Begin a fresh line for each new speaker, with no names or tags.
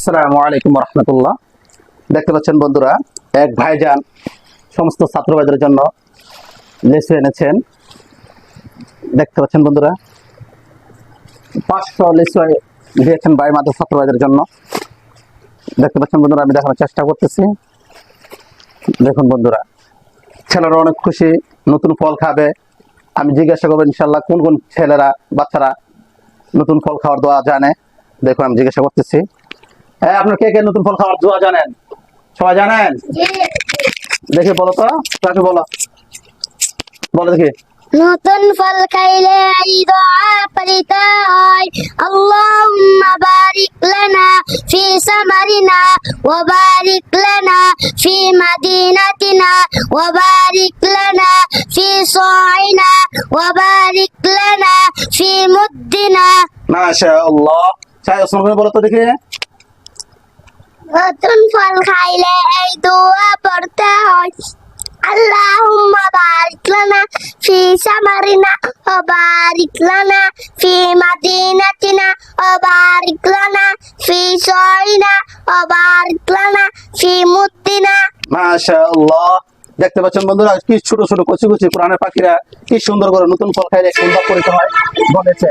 আসসালামু আলাইকুম রহমতুল্লাহ। দেখতে পাচ্ছেন বন্ধুরা, এক ভাইজান সমস্ত ছাত্র ভাইদের জন্য লেসু এনেছেন। দেখতে পাচ্ছেন বন্ধুরা, 500 লেসু দিয়েছেন ভাই মাত্র ছাত্র ভাইদের জন্য। দেখতে পাচ্ছেন বন্ধুরা, আমি দেখানোর চেষ্টা করতেছি। দেখুন বন্ধুরা, ছেলেরা অনেক খুশি, নতুন ফল খাবে। আমি জিজ্ঞাসা করবো ইনশাল্লাহ কোন কোন ছেলেরা বাচ্চারা নতুন ফল খাওয়ার দোয়া জানে। দেখুন আমি জিজ্ঞাসা করতেছি, হ্যাঁ আপনার কে কে নতুন ফল খাওয়ার দোয়া জানেন? সবাই জানেন? দেখি বলো তো, কাকে বলো, বলো দেখি।
নতুন ফল খাইলে এই দোয়া পড়িতে হয়, আল্লাহুম্মা বারিক লানা ফি সামারিনা ওয়া বারিক লানা ফি মাদিনাতিনা ওয়া বারিক লানা ফি সাইনা ওয়া বারিক লানা ফি মুদ্দিনা।
মাশাআল্লাহ। চাই ওসমান বলো তো দেখি।
নতুন ফল খাইলে এই দোয়া পড়তে হয়, আল্লাহুম্মা বারিক লানা ফি সামারিনা ওয়া বারিক লানা ফি মাদিনাতিনা ওয়া বারিক লানা ফি সাইনা ওয়া বারিক লানা ফি মুদ্দিনা।
মাশাআল্লাহ। দেখতে পাচ্ছেন বন্ধুরা, কি ছোট ছোট কচি কচি কোরআনের পাখিরা কি সুন্দর করে নতুন ফল খাইলে সুন্দর করতে হয় বলেছে।